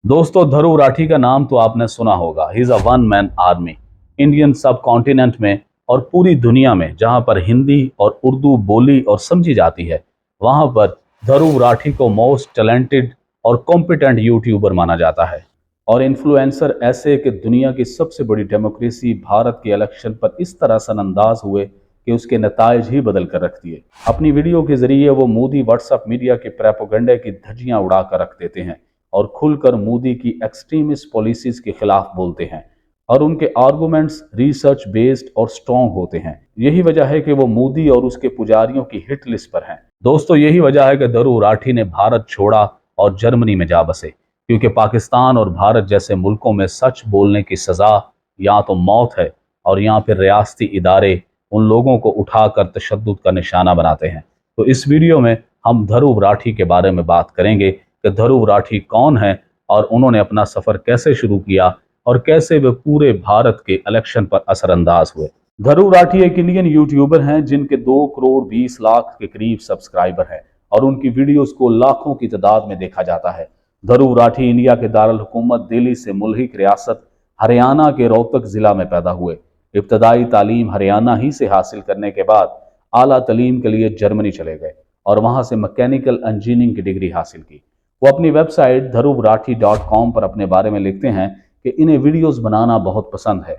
दोस्तों, ध्रुव राठी का नाम तो आपने सुना होगा। He is a one man army. Indian सब कॉन्टिनेंट में और पूरी दुनिया में जहां पर हिंदी और उर्दू बोली और समझी जाती है, वहां पर ध्रुव राठी को मोस्ट टैलेंटेड और कॉम्पिटेंट यूट्यूबर माना जाता है। और इन्फ्लुएंसर ऐसे कि दुनिया की सबसे बड़ी डेमोक्रेसी भारत के इलेक्शन पर इस तरह असरअंदाज हुए कि उसके नताइज ही बदल कर रख दिए। अपनी वीडियो के जरिए वो मोदी व्हाट्सएप मीडिया के प्रोपेगेंडे की धज्जियां उड़ा कर रख देते हैं और खुलकर मोदी की एक्सट्रीमिस्ट पॉलिसीज के खिलाफ बोलते हैं। और उनके आर्गुमेंट्स रिसर्च बेस्ड और स्ट्रॉन्ग होते हैं। यही वजह है कि वो मोदी और उसके पुजारियों की हिट लिस्ट पर हैं। दोस्तों, यही वजह है कि ध्रुव राठी ने भारत छोड़ा और जर्मनी में जा बसे, क्योंकि पाकिस्तान और भारत जैसे मुल्कों में सच बोलने की सजा या तो मौत है और या फिर रियासती इदारे उन लोगों को उठाकर तशद्दुद का निशाना बनाते हैं। तो इस वीडियो में हम ध्रुव राठी के बारे में बात करेंगे कि ध्रुव राठी कौन है और उन्होंने अपना सफर कैसे शुरू किया और कैसे वे पूरे भारत के इलेक्शन पर असरअंदाज हुए। ध्रुव राठी एक इंडियन यूट्यूबर हैं जिनके 2 करोड़ 20 लाख के करीब सब्सक्राइबर हैं और उनकी वीडियोस को लाखों की तादाद में देखा जाता है। ध्रुव राठी इंडिया के दारुल हुकूमत दिल्ली से मुल्हिक रियासत हरियाणा के रोहतक जिला में पैदा हुए। इब्तदाई तालीम हरियाणा ही से हासिल करने के बाद आला तालीम के लिए जर्मनी चले गए और वहां से मैकेनिकल इंजीनियरिंग की डिग्री हासिल की। वो अपनी वेबसाइट dhruvrati.com पर अपने बारे में लिखते हैं कि इन्हें वीडियोस बनाना बहुत पसंद है।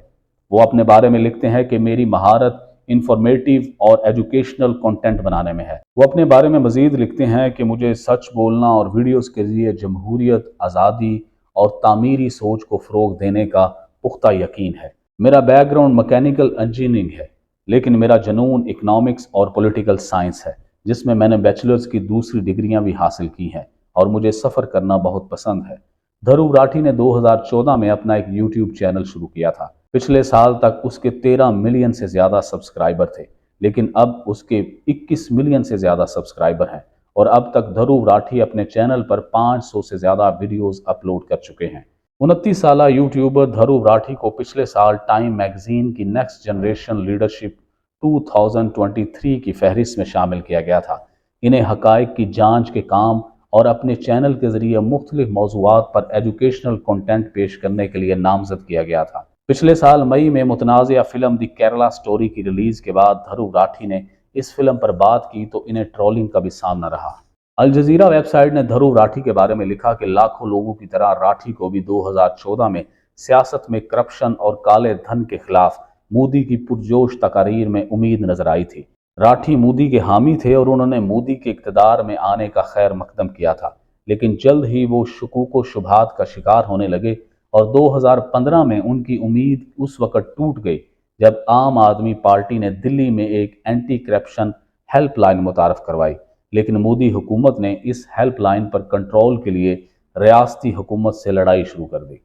वो अपने बारे में लिखते हैं कि मेरी महारत इंफॉर्मेटिव और एजुकेशनल कंटेंट बनाने में है। वो अपने बारे में मजीद लिखते हैं कि मुझे सच बोलना और वीडियोस के जरिए जमहूरियत, आज़ादी और तामीरी सोच को फ़रोग देने का पुख्ता यकीन है। मेरा बैकग्राउंड मैकेनिकल इंजीनियरिंग है, लेकिन मेरा जुनून इकनॉमिक्स और पॉलिटिकल साइंस है, जिसमें मैंने बैचलर्स की दूसरी डिग्रियां भी हासिल की हैं और मुझे सफ़र करना बहुत पसंद है। ध्रुव राठी ने 2014 में अपना एक यूट्यूब चैनल शुरू किया था। पिछले साल तक उसके 13 मिलियन से ज़्यादा सब्सक्राइबर थे, लेकिन अब उसके 21 मिलियन से ज़्यादा सब्सक्राइबर हैं और अब तक ध्रुव राठी अपने चैनल पर 500 से ज़्यादा वीडियोस अपलोड कर चुके हैं। 29 साला यूट्यूबर ध्रुव राठी को पिछले साल टाइम मैगजीन की नेक्स्ट जनरेशन लीडरशिप 2023 की फहरिस्त में शामिल किया गया था। इन्हें हकायक की जांच के काम और अपने चैनल के जरिए मुख्तलिफ मौज़ूआत पर एजुकेशनल कंटेंट पेश करने के लिए नामजद किया गया था। पिछले साल मई में मुतनाज़िया फिल्म दी केरला स्टोरी की रिलीज के बाद ध्रुव राठी ने इस फिल्म पर बात की तो इन्हें ट्रोलिंग का भी सामना रहा। अल जजीरा वेबसाइट ने ध्रुव राठी के बारे में लिखा कि लाखों लोगों की तरह राठी को भी 2014 में सियासत में करप्शन और काले धन के खिलाफ मोदी की पुरजोश तकारीर में उम्मीद नजर आई थी। राठी मोदी के हामी थे और उन्होंने मोदी के इक़्तिदार में आने का खैर मकदम किया था, लेकिन जल्द ही वो शुकूक व शुबहात का शिकार होने लगे और 2015 में उनकी उम्मीद उस वक़्त टूट गई जब आम आदमी पार्टी ने दिल्ली में एक एंटी करप्शन हेल्पलाइन मुतारफ़ करवाई। लेकिन मोदी हुकूमत ने इस हेल्पलाइन पर कंट्रोल के लिए रियासती हुकूमत से लड़ाई शुरू कर दी।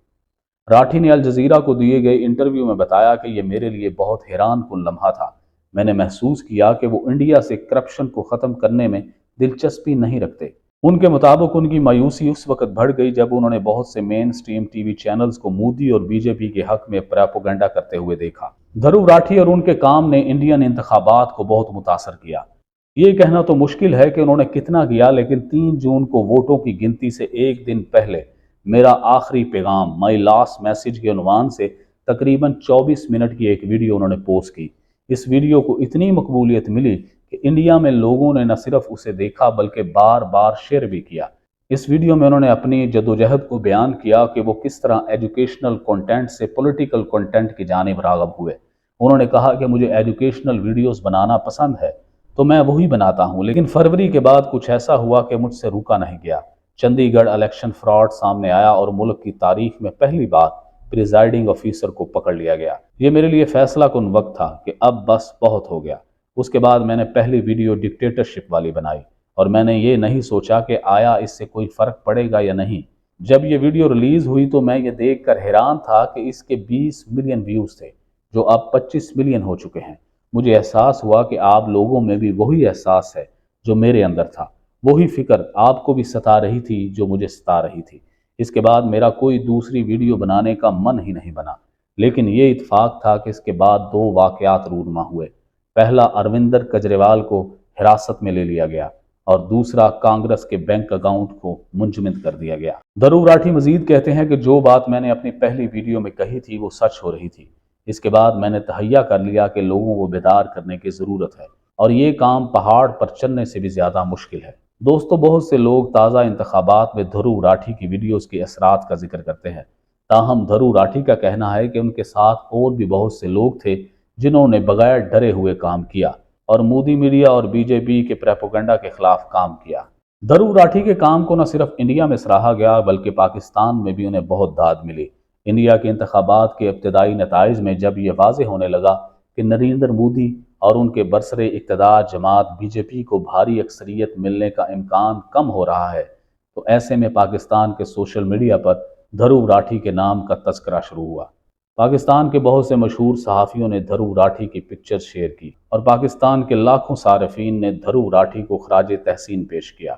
राठी ने अल जजीरा को दिए गए इंटरव्यू में बताया कि यह मेरे लिए बहुत हैरान कुन लम्हा था। मैंने महसूस किया कि वो इंडिया से करप्शन को ख़त्म करने में दिलचस्पी नहीं रखते। उनके मुताबिक उनकी मायूसी उस वक्त बढ़ गई जब उन्होंने बहुत से मेन स्ट्रीम टीवी चैनल्स को मोदी और बीजेपी के हक में प्रोपेगेंडा करते हुए देखा। ध्रुव राठी और उनके काम ने इंडियन इंतखाबात को बहुत मुतासर किया। ये कहना तो मुश्किल है कि उन्होंने कितना किया, लेकिन 3 जून को वोटों की गिनती से एक दिन पहले मेरा आखिरी पैगाम माई लास्ट मैसेज के उन्वान से तकरीबन 24 मिनट की एक वीडियो उन्होंने पोस्ट की। इस वीडियो को इतनी मकबूलियत मिली कि इंडिया में लोगों ने न सिर्फ उसे देखा बल्कि बार बार शेयर भी किया। इस वीडियो में उन्होंने अपनी जदोजहद को बयान किया कि वो किस तरह एजुकेशनल कंटेंट से पॉलिटिकल कंटेंट की जानिब राग़ब हुए। उन्होंने कहा कि मुझे एजुकेशनल वीडियोस बनाना पसंद है तो मैं वही बनाता हूँ, लेकिन फरवरी के बाद कुछ ऐसा हुआ कि मुझसे रुका नहीं गया। चंडीगढ़ इलेक्शन फ्रॉड सामने आया और मुल्क की तारीख में पहली बार प्रिजाइडिंग ऑफिसर को पकड़ लिया गया। ये मेरे लिए फैसला कुन वक्त था कि अब बस बहुत हो गया। उसके बाद मैंने पहली वीडियो डिक्टेटरशिप वाली बनाई और मैंने ये नहीं सोचा कि आया इससे कोई फ़र्क पड़ेगा या नहीं। जब ये वीडियो रिलीज़ हुई तो मैं ये देख कर हैरान था कि इसके 20 मिलियन व्यूज़ थे, जो अब 25 मिलियन हो चुके हैं। मुझे एहसास हुआ कि आप लोगों में भी वही एहसास है जो मेरे अंदर था, वही फिक्र आपको भी सता रही थी जो मुझे सता रही थी। इसके बाद मेरा कोई दूसरी वीडियो बनाने का मन ही नहीं बना, लेकिन ये इत्फाक था कि इसके बाद 2 वाक़यात रूनमा हुए। पहला, अरविंदर केजरीवाल को हिरासत में ले लिया गया اور دوسرا کانگریس کے بینک اکاؤنٹ کو منجمد کر دیا گیا۔ دھرو راٹھی مزید کہتے ہیں کہ جو بات میں نے اپنی پہلی ویڈیو میں کہی تھی وہ سچ ہو رہی تھی۔ اس کے بعد میں نے تہیہ کر لیا کہ لوگوں کو بیدار کرنے کی ضرورت ہے اور یہ کام پہاڑ پر چڑھنے سے بھی زیادہ مشکل ہے۔ دوستو، بہت سے لوگ تازہ انتخابات میں دھرو راٹھی کی ویڈیوز کے اثرات کا ذکر کرتے ہیں، تاہم دھرو راٹھی کا کہنا ہے کہ ان کے ساتھ اور بھی بہت سے لوگ تھے جنہوں نے بغیر ڈرے ہوئے کام کیا اور مودی میڈیا اور بی جے پی کے پروپیگنڈا کے خلاف کام کیا۔ دھرو راٹھی کے کام کو نہ صرف انڈیا میں سراہا گیا بلکہ پاکستان میں بھی انہیں بہت داد ملی۔ انڈیا کے انتخابات کے ابتدائی نتائج میں جب یہ واضح ہونے لگا کہ نریندر مودی اور ان کے برسر اقتدار جماعت بی جے پی کو بھاری اکثریت ملنے کا امکان کم ہو رہا ہے، تو ایسے میں پاکستان کے سوشل میڈیا پر دھرو راٹھی کے نام کا تذکرہ شروع ہوا۔ پاکستان کے بہت سے مشہور صحافیوں نے دھرو راٹھی کی پکچر شیئر کی اور پاکستان کے لاکھوں صارفین نے دھرو راٹھی کو خراج تحسین پیش کیا۔